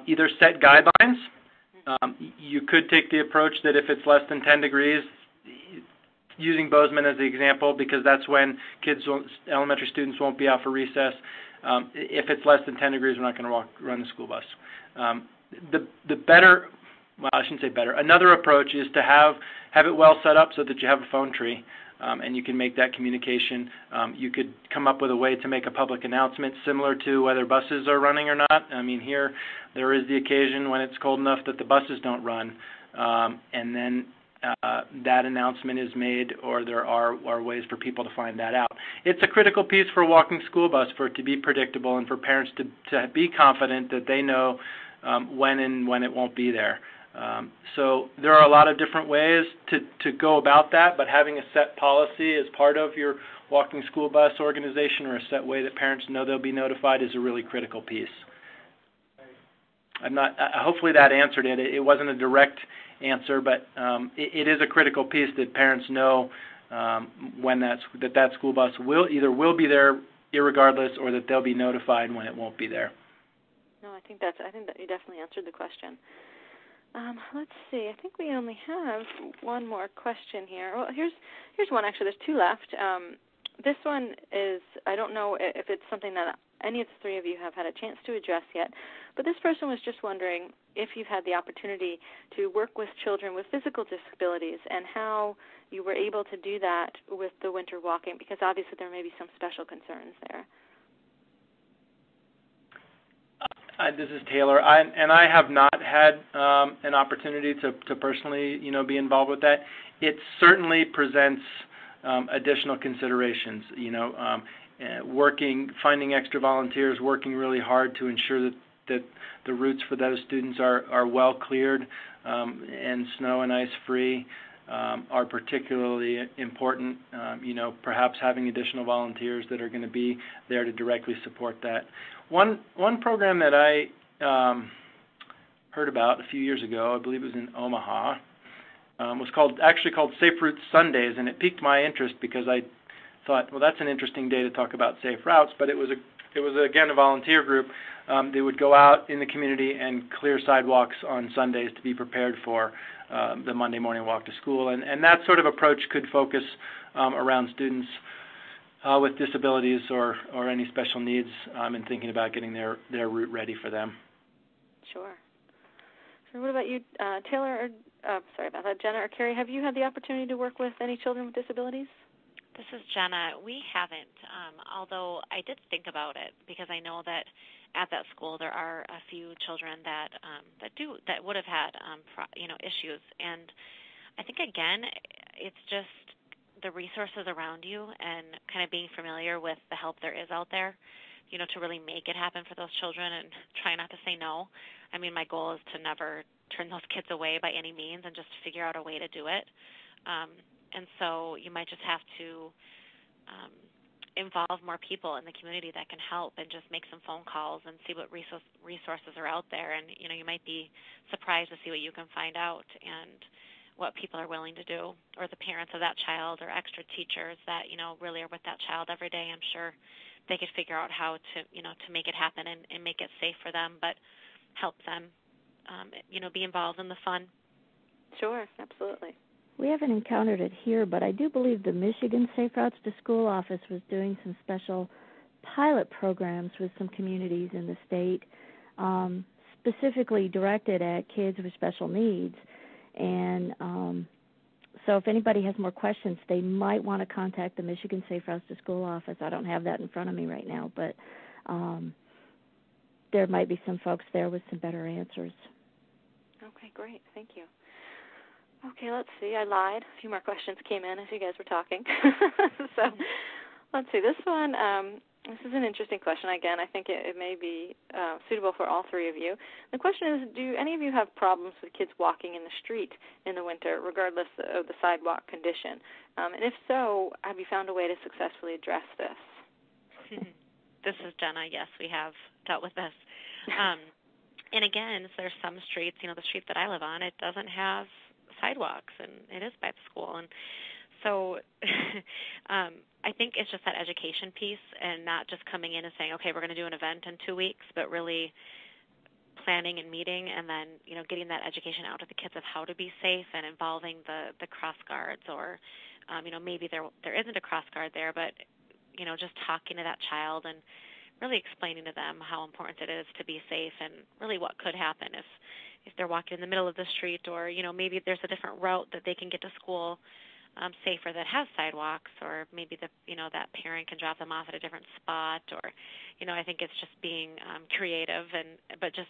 either set guidelines. You could take the approach that if it's less than 10 degrees, using Bozeman as the example, because that's when elementary students won't be out for recess. If it's less than 10 degrees, we're not going to run the school bus. The better, well, I shouldn't say better. Another approach is to have it well set up so that you have a phone tree. And you can make that communication. You could come up with a way to make a public announcement similar to whether buses are running or not. I mean, here there is the occasion when it's cold enough that the buses don't run, and then that announcement is made, or there are ways for people to find that out. It's a critical piece for a walking school bus for it to be predictable and for parents to be confident that they know when it won't be there. So there are a lot of different ways to go about that, but having a set policy as part of your walking school bus organization, or a set way that parents know they'll be notified, is a really critical piece. Hopefully that answered it. It wasn't a direct answer, but it is a critical piece that parents know when that school bus will be there irregardless, or that they'll be notified when it won't be there. No, I think that you definitely answered the question. Let's see. I think we only have one more question here. Well, here's one, actually. There's two left. This one is, I don't know if it's something that any of the three of you have had a chance to address yet, but this person was just wondering if you've had the opportunity to work with children with physical disabilities and how you were able to do that with the winter walking, because obviously there may be some special concerns there. This is Taylor, I have not had an opportunity to personally, be involved with that. It certainly presents additional considerations. Finding extra volunteers, working really hard to ensure that the routes for those students are well cleared and snow and ice free are particularly important. Perhaps having additional volunteers that are going to be there to directly support that. One program that I heard about a few years ago, I believe it was in Omaha, was called Safe Routes Sundays, and it piqued my interest because I thought, well, that's an interesting day to talk about safe routes. But it was again a volunteer group. They would go out in the community and clear sidewalks on Sundays to be prepared for the Monday morning walk to school, and that sort of approach could focus around students with disabilities or any special needs in thinking about getting their route ready for them. Sure. So what about you, Taylor, sorry about that, Jenna or Carrie, have you had the opportunity to work with any children with disabilities? This is Jenna. We haven't, although I did think about it because I know that at that school there are a few children that would have had issues, and I think again it's just the resources around you and kind of being familiar with the help there is out there, to really make it happen for those children and try not to say no. I mean, my goal is to never turn those kids away by any means and just figure out a way to do it. And so you might just have to, involve more people in the community that can help, and just make some phone calls and see what resources are out there. And, you might be surprised to see what you can find out and what people are willing to do, or the parents of that child, or extra teachers that, really are with that child every day. I'm sure they could figure out how to, to make it happen and make it safe for them, but help them, be involved in the fun. Sure, absolutely. We haven't encountered it here, but I do believe the Michigan Safe Routes to School office was doing some special pilot programs with some communities in the state, specifically directed at kids with special needs. And so if anybody has more questions, they might want to contact the Michigan Safe Routes to School office. I don't have that in front of me right now, but there might be some folks there with some better answers. Okay, great. Thank you. Okay, let's see. I lied. A few more questions came in as you guys were talking. So let's see. This one, this is an interesting question. Again, I think it may be suitable for all three of you. The question is, do any of you have problems with kids walking in the street in the winter, regardless of the sidewalk condition? And if so, have you found a way to successfully address this? This is Jenna. Yes, we have dealt with this. And again, there's some streets, the street that I live on, it doesn't have sidewalks, and it is by the school. And so I think it's just that education piece, and not just coming in and saying, okay, we're going to do an event in 2 weeks, but really planning and meeting, and then, getting that education out to the kids of how to be safe, and involving the cross guards, or, maybe there isn't a cross guard there, but, just talking to that child and really explaining to them how important it is to be safe, and really what could happen if they're walking in the middle of the street, or, maybe there's a different route that they can get to school safer that has sidewalks, or maybe that parent can drop them off at a different spot, or, I think it's just being creative, but just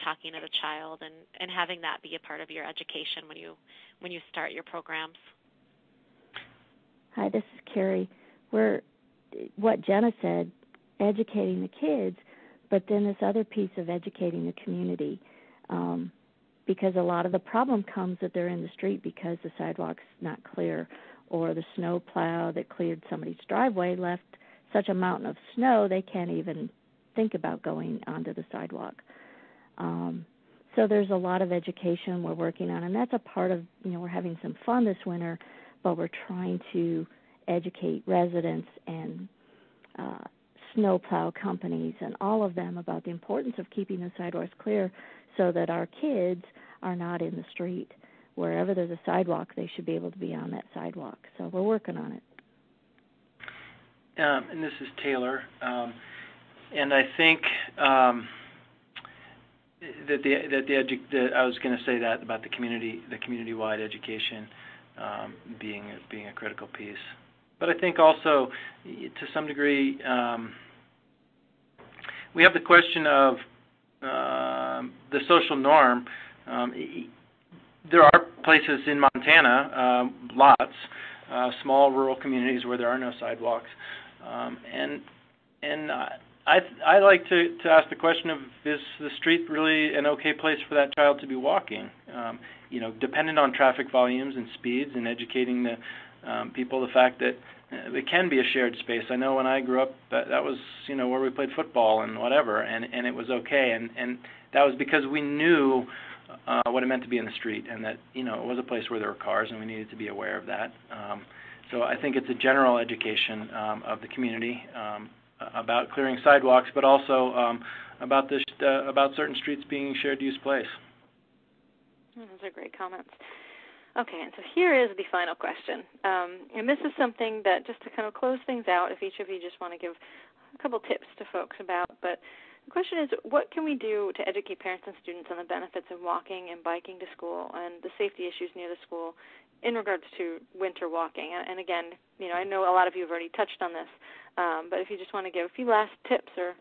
talking to the child and having that be a part of your education when you start your programs. Hi, this is Carrie. What Jenna said, educating the kids, but then this other piece of educating the community, because a lot of the problem comes that they're in the street because the sidewalk's not clear, or the snow plow that cleared somebody's driveway left such a mountain of snow they can't even think about going onto the sidewalk. So there's a lot of education we're working on, and that's a part of, we're having some fun this winter, but we're trying to educate residents and snowplow companies and all of them about the importance of keeping the sidewalks clear, so that our kids are not in the street. Wherever there's a sidewalk, they should be able to be on that sidewalk. So we're working on it. And this is Taylor. And I think that I was going to say that about the community-wide education being a critical piece. But I think also, to some degree, we have the question of the social norm. There are places in Montana, lots, small rural communities where there are no sidewalks, and I like to ask the question of, is the street really an okay place for that child to be walking? Dependent on traffic volumes and speeds, and educating the people the fact that it can be a shared space. I know when I grew up, that was where we played football and whatever, and it was okay, and that was because we knew what it meant to be in the street, and that it was a place where there were cars, and we needed to be aware of that. So I think it's a general education of the community about clearing sidewalks, but also about certain streets being shared use place. Those are great comments. Okay, and so here is the final question. And this is something that, just to kind of close things out, if each of you just want to give a couple tips to folks about, but the question is, what can we do to educate parents and students on the benefits of walking and biking to school, and the safety issues near the school in regards to winter walking? And again, I know a lot of you have already touched on this, but if you just want to give a few last tips or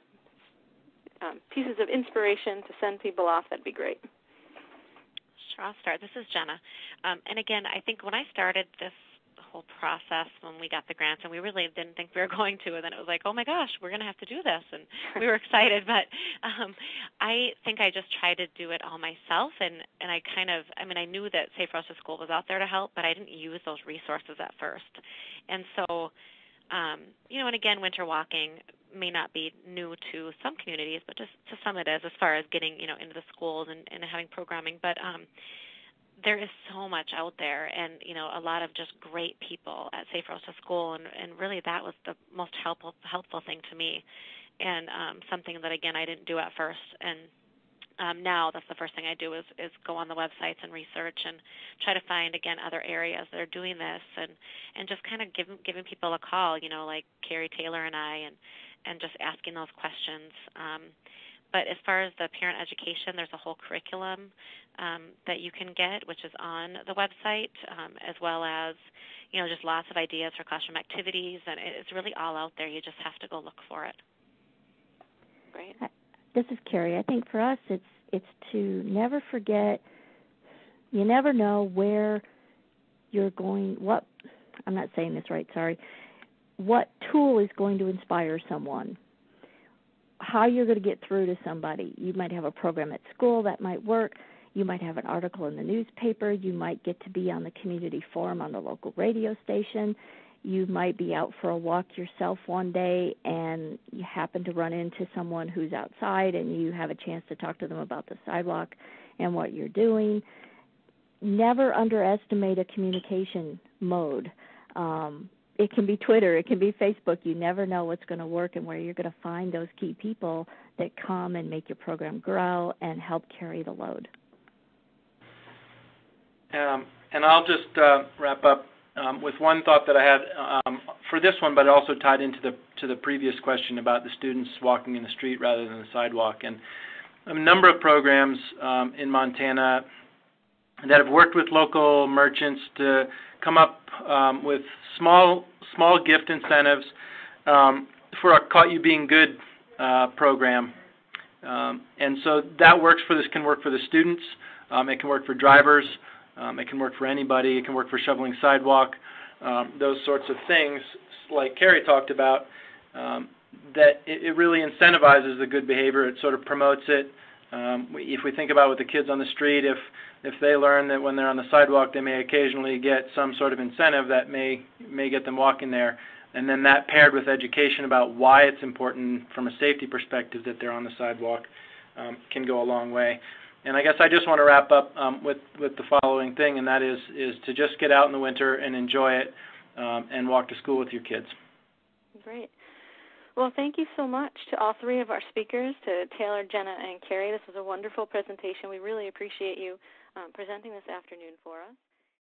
pieces of inspiration to send people off, that'd be great. Sure, I'll start. This is Jenna. And again, I think when I started this whole process, when we got the grants, and we really didn't think we were going to, and then it was like, oh my gosh, we're going to have to do this, and we were excited. But I think I just tried to do it all myself, and I knew that Safe Routes to School was out there to help, but I didn't use those resources at first. And so And again, winter walking may not be new to some communities, but just to some it is, as far as getting, into the schools and having programming. But there is so much out there, and, a lot of just great people at Safe Roads to School, and really that was the most helpful thing to me, and something that, again, I didn't do at first, and now that's the first thing I do is go on the websites and research and try to find, again, other areas that are doing this, and just kind of giving people a call, like Carrie Taylor and I, and just asking those questions. But as far as the parent education, there's a whole curriculum that you can get, which is on the website, as well as, just lots of ideas for classroom activities, and it's really all out there. You just have to go look for it. Great. This is Carrie. I think for us, it's to never forget. You never know where you're going. I'm not saying this right. Sorry. What tool is going to inspire someone? How you're going to get through to somebody. You might have a program at school that might work. You might have an article in the newspaper. You might get to be on the community forum on the local radio station. You might be out for a walk yourself one day and you happen to run into someone who's outside and you have a chance to talk to them about the sidewalk and what you're doing. Never underestimate a communication mode. It can be Twitter, it can be Facebook. You never know what's going to work and where you're going to find those key people that come and make your program grow and help carry the load. And I'll just wrap up with one thought that I had for this one, but also tied into the previous question about the students walking in the street rather than the sidewalk. And a number of programs in Montana that have worked with local merchants to come up with small gift incentives for a Caught You Being Good program. And so that can work for the students. It can work for drivers. It can work for anybody. It can work for shoveling sidewalk. Those sorts of things, like Carrie talked about, that it really incentivizes the good behavior. It sort of promotes it. If we think about with the kids on the street, if they learn that when they're on the sidewalk, they may occasionally get some sort of incentive that may get them walking there, and then that paired with education about why it's important from a safety perspective that they're on the sidewalk can go a long way. And I guess I just want to wrap up with the following thing, and that is to just get out in the winter and enjoy it and walk to school with your kids. Great. Well, thank you so much to all three of our speakers, to Taylor, Jenna, and Carrie. This was a wonderful presentation. We really appreciate you presenting this afternoon for us.